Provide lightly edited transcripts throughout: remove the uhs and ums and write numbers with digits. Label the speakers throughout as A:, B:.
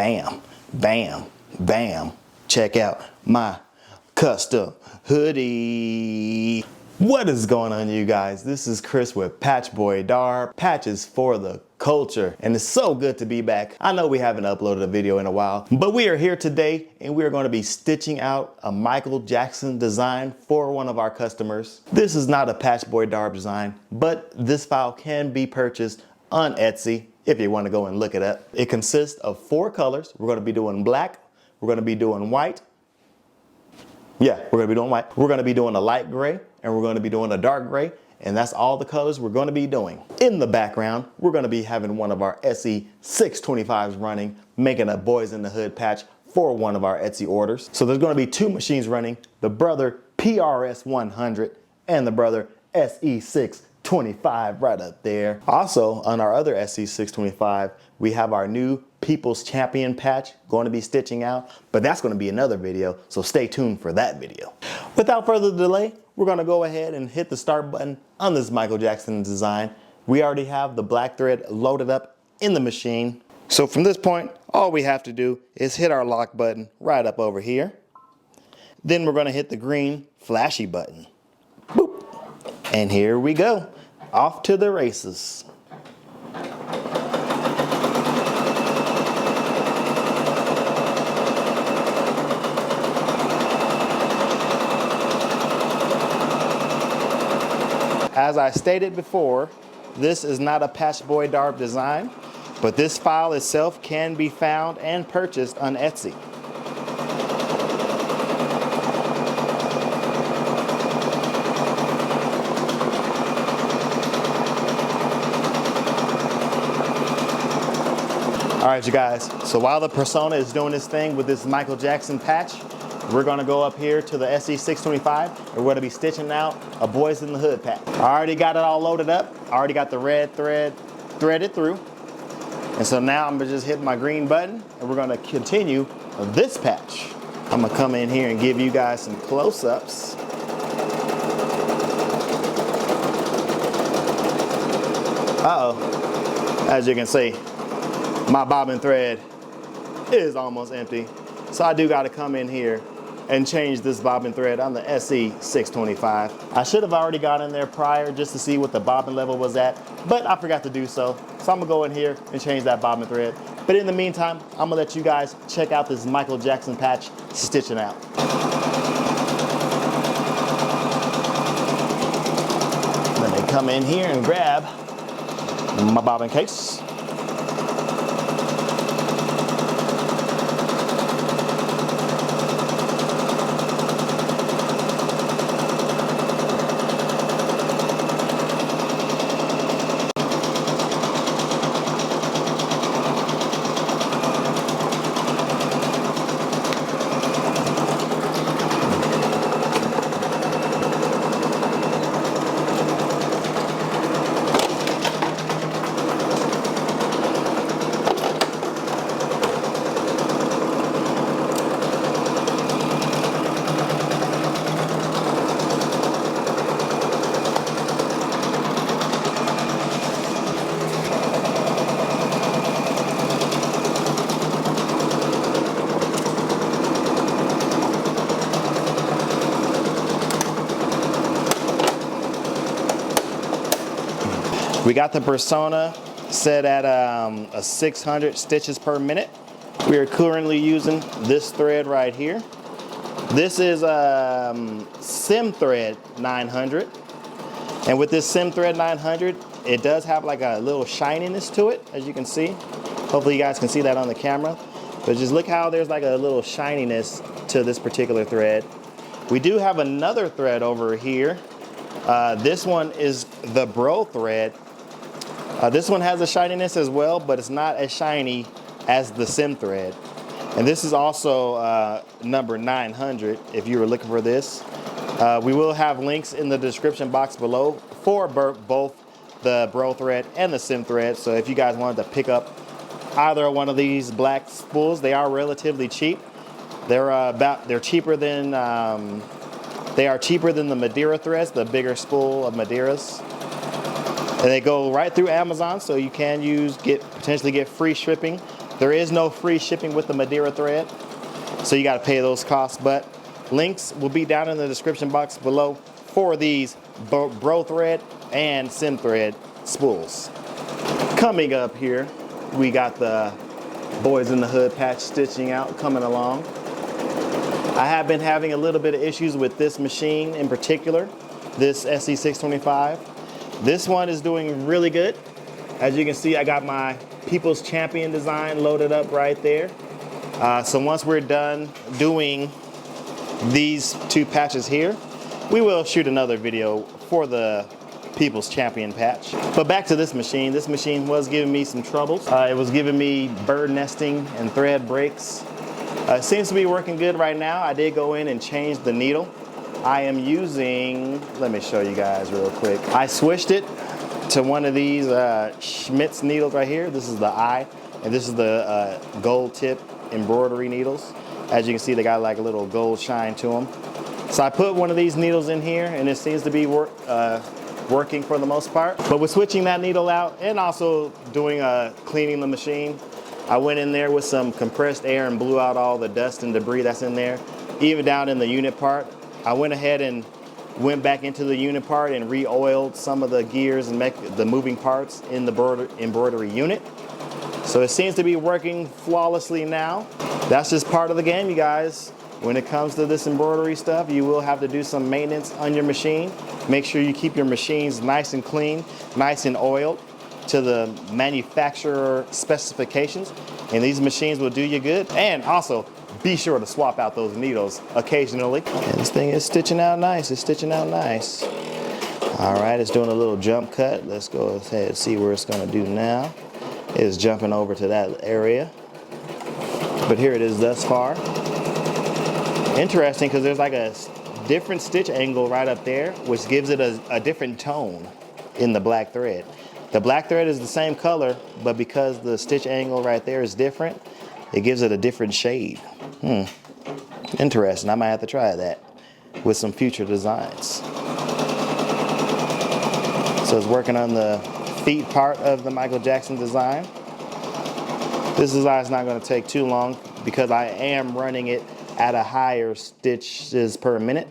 A: bam, bam, bam. Check out my custom hoodie. What is going on, you guys? This is Chris with PATCHBOYDARB, patches for the culture, and it's so good to be back. I know we haven't uploaded a video in a while, but we are here today and we are going to be stitching out a Michael Jackson design for one of our customers. This is not a PATCHBOYDARB design, but this file can be purchased on Etsy if you want to go and look it up. It consists of 4 colors. We're going to be doing black, we're going to be doing white. Yeah, we're going to be doing white. We're going to be doing a light gray, and we're going to be doing a dark gray, and that's all the colors we're going to be doing. In the background, we're going to be having one of our SE625s running, making a Boys in the Hood patch for one of our Etsy orders. So there's going to be 2 machines running, the Brother PRS100 and the Brother SE625 right up there. Also, on our other SE625, we have our new People's Champion patch going to be stitching out, but that's going to be another video, so stay tuned for that video. Without further delay, we're going to go ahead and hit the start button on this Michael Jackson design. We already have the black thread loaded up in the machine. So from this point, all we have to do is hit our lock button right up over here. Then we're going to hit the green flashy button. Boop. And here we go. Off to the races. As I stated before, this is not a PATCHBOYDARB design, but this file itself can be found and purchased on Etsy. All right, you guys, so while the persona is doing this thing with this Michael Jackson patch, we're gonna go up here to the SE625 and we're gonna be stitching out a Boys in the Hood patch. I already got it all loaded up. I already got the red thread threaded through. And so now I'm gonna just hit my green button and we're gonna continue this patch. I'm gonna come in here and give you guys some close-ups. Uh-oh, as you can see, my bobbin thread is almost empty. So I do gotta come in here and change this bobbin thread on the SE625. I should have already got in there prior just to see what the bobbin level was at, but I forgot to do so. So I'm gonna go in here and change that bobbin thread. But in the meantime, I'm gonna let you guys check out this Michael Jackson patch stitching out. Let me come in here and grab my bobbin case. We got the persona set at a 600 stitches per minute. We are currently using this thread right here. This is Sim Thread 900. And with this Sim Thread 900, it does have like a little shininess to it, as you can see. Hopefully you guys can see that on the camera. But just look how there's like a little shininess to this particular thread. We do have another thread over here. This one is the Bro thread. This one has a shininess as well, but it's not as shiny as the Sim thread. And this is also number 900 if you were looking for this. We will have links in the description box below for both the Bro thread and the Sim thread. So if you guys wanted to pick up either one of these black spools, they are relatively cheap. They're cheaper than the Madeira threads, the bigger spool of Madeiras. And they go right through Amazon, so you can potentially get free shipping There is no free shipping with the Madeira thread, so you gotta pay those costs, but links will be down in the description box below for these Bro thread and Sim thread spools. Coming up here, we got the Boys in the Hood patch stitching out coming along. I have been having a little bit of issues with this machine in particular, this SE625. This one is doing really good. As you can see, I got my People's Champion design loaded up right there. So once we're done doing these two patches here, we will shoot another video for the People's Champion patch. But back to this machine. This machine was giving me some troubles. It was giving me bird nesting and thread breaks. It seems to be working good right now. I did go in and change the needle. I am using, let me show you guys real quick. I switched it to one of these Schmidt's needles right here. This is the eye, and this is the gold tip embroidery needles. As you can see, they got like a little gold shine to them. So I put one of these needles in here, and it seems to be working for the most part. But with switching that needle out and also doing cleaning the machine, I went in there with some compressed air and blew out all the dust and debris that's in there, even down in the unit part. I went ahead and went back into the unit part and re-oiled some of the gears and the moving parts in the embroidery unit. So it seems to be working flawlessly now. That's just part of the game, you guys. When it comes to this embroidery stuff, you will have to do some maintenance on your machine. Make sure you keep your machines nice and clean, nice and oiled to the manufacturer specifications. And these machines will do you good. And also, be sure to swap out those needles occasionally. And this thing is stitching out nice. It's stitching out nice. All right, it's doing a little jump cut. Let's go ahead and see where it's gonna do now. It is jumping over to that area. But here it is thus far. Interesting, because there's like a different stitch angle right up there, which gives it a different tone in the black thread. The black thread is the same color, but because the stitch angle right there is different, it gives it a different shade. Interesting. I might have to try that with some future designs. So it's working on the feet part of the Michael Jackson design. This design is not going to take too long because I am running it at a higher stitches per minute.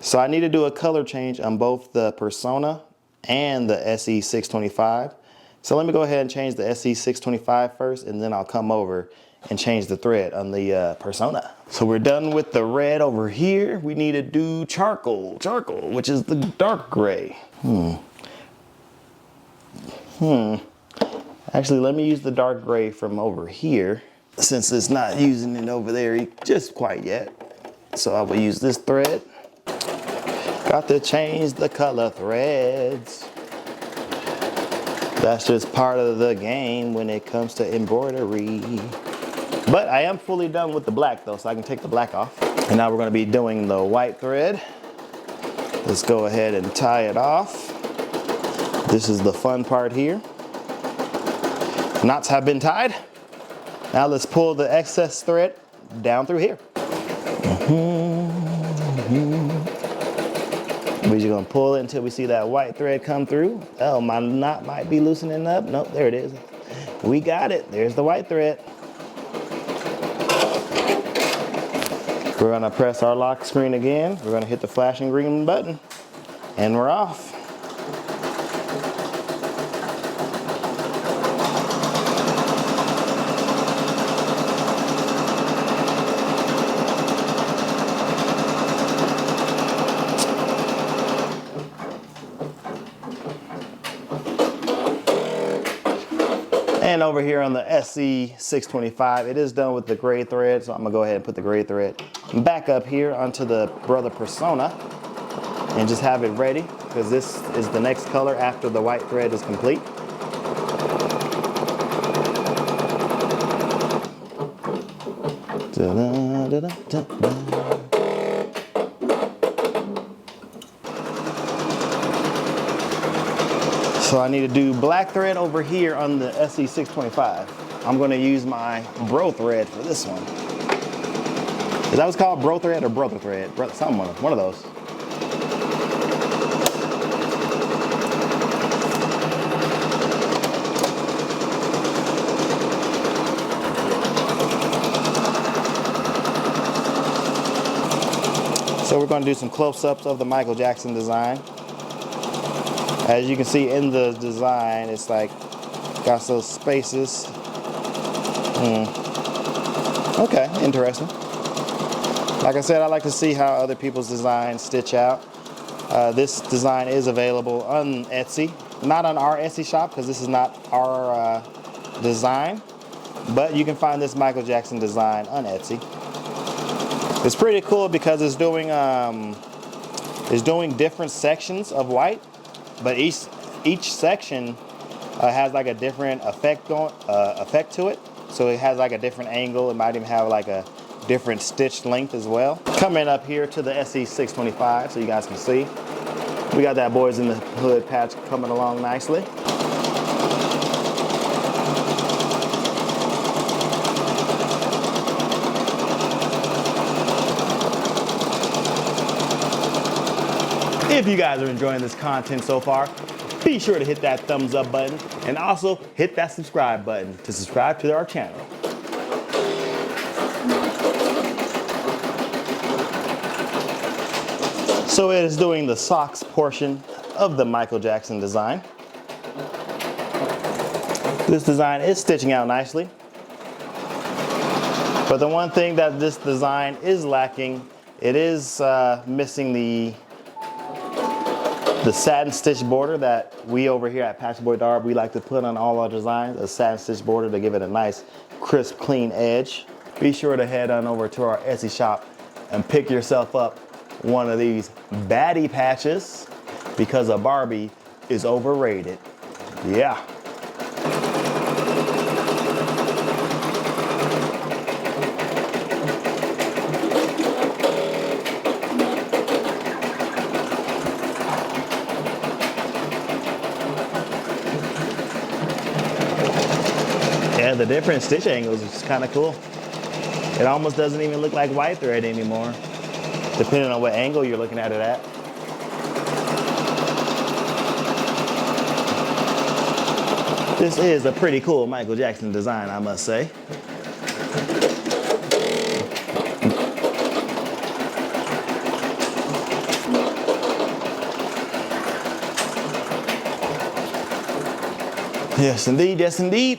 A: So I need to do a color change on both the Persona and the SE625. So let me go ahead and change the SE625 first, and then I'll come over and change the thread on the Persona. So we're done with the red over here. We need to do charcoal, which is the dark gray. Actually, let me use the dark gray from over here, since it's not using it over there just quite yet. So I will use this thread. Got to change the color threads. That's just part of the game when it comes to embroidery. But I am fully done with the black though, so I can take the black off. And now we're gonna be doing the white thread. Let's go ahead and tie it off. This is the fun part here. Knots have been tied. Now let's pull the excess thread down through here. We're just gonna pull it until we see that white thread come through. Oh, my knot might be loosening up. Nope, there it is. We got it. There's the white thread. We're gonna press our lock screen again. We're gonna hit the flashing green button, and we're off. And over here on the SE625, it is done with the gray thread, so I'm gonna go ahead and put the gray thread back up here onto the Brother Persona and just have it ready, because this is the next color after the white thread is complete. So I need to do black thread over here on the SE625. I'm gonna use my Bro thread for this one. Is that what's called, Bro thread or Brother thread? Something, one of those. So we're going to do some close-ups of the Michael Jackson design. As you can see in the design, it's like got those spaces. Okay, interesting. Like I said, I like to see how other people's designs stitch out. This design is available on Etsy. Not on our Etsy shop because this is not our design. But you can find this Michael Jackson design on Etsy. It's pretty cool because it's doing different sections of white, but each section has like a different effect to it. So it has like a different angle. It might even have like a different stitch length as well. Coming up here to the SE625 so you guys can see. We got that Boys in the Hood patch coming along nicely. If you guys are enjoying this content so far, be sure to hit that thumbs up button and also hit that subscribe button to subscribe to our channel. So it is doing the socks portion of the Michael Jackson design. This design is stitching out nicely. But the one thing that this design is lacking, it is missing the satin stitch border that we over here at PATCHBOYDARB, we like to put on all our designs, a satin stitch border to give it a nice, crisp, clean edge. Be sure to head on over to our Etsy shop and pick yourself up one of these baddie patches because a Barbie is overrated. Yeah. Yeah, the different stitch angles is kind of cool. It almost doesn't even look like white thread anymore, depending on what angle you're looking at it at. This is a pretty cool Michael Jackson design, I must say. Yes, indeed, yes, indeed.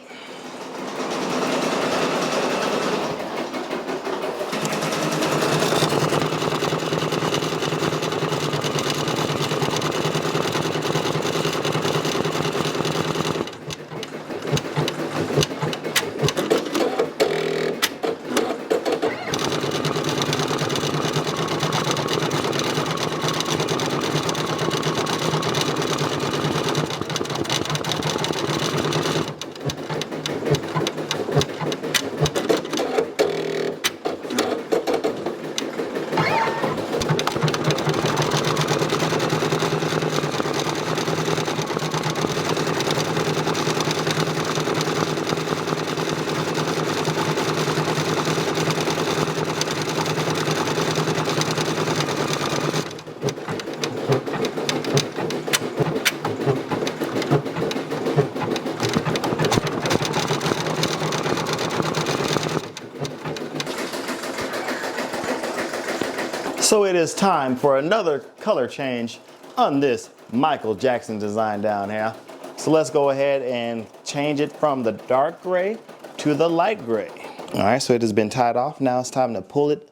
A: So it is time for another color change on this Michael Jackson design down here. So let's go ahead and change it from the dark gray to the light gray. All right, so it has been tied off. Now it's time to pull it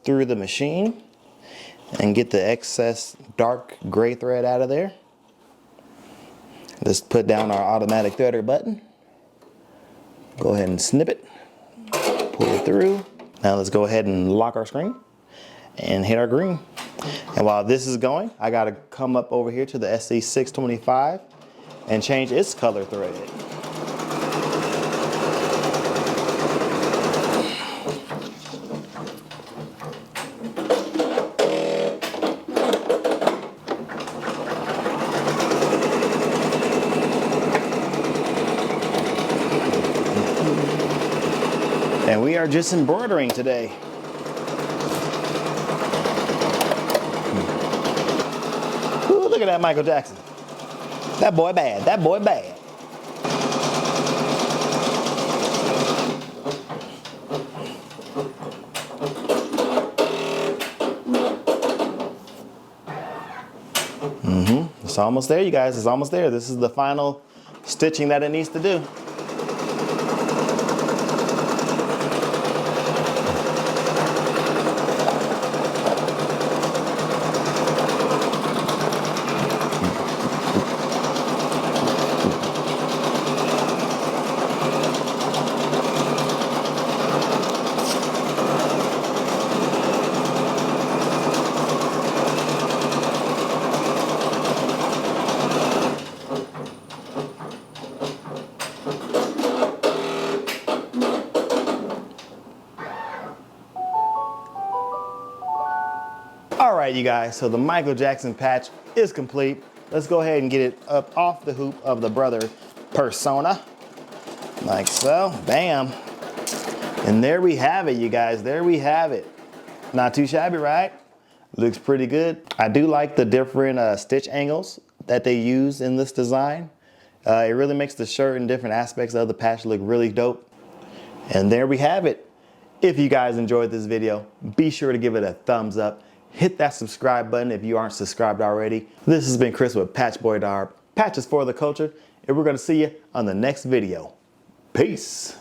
A: through the machine and get the excess dark gray thread out of there. Let's put down our automatic threader button. Go ahead and snip it, pull it through. Now let's go ahead and lock our screen and hit our green. And while this is going, I gotta come up over here to the SE625 and change its color thread. And we are just embroidering today. Ooh, look at that Michael Jackson. That boy bad, that boy bad. almost there, you guys. It's almost there. This is the final stitching that it needs to do. All right, you guys, so the Michael Jackson patch is complete. Let's go ahead and get it up off the hoop of the Brother persona. Like so, bam. And there we have it, you guys, there we have it. Not too shabby, right? Looks pretty good. I do like the different stitch angles that they use in this design. It really makes the shirt and different aspects of the patch look really dope. And there we have it. If you guys enjoyed this video, be sure to give it a thumbs up. Hit that subscribe button if you aren't subscribed already. This has been Chris with PATCHBOYDARB. Patches for the culture, and we're gonna see you on the next video. Peace.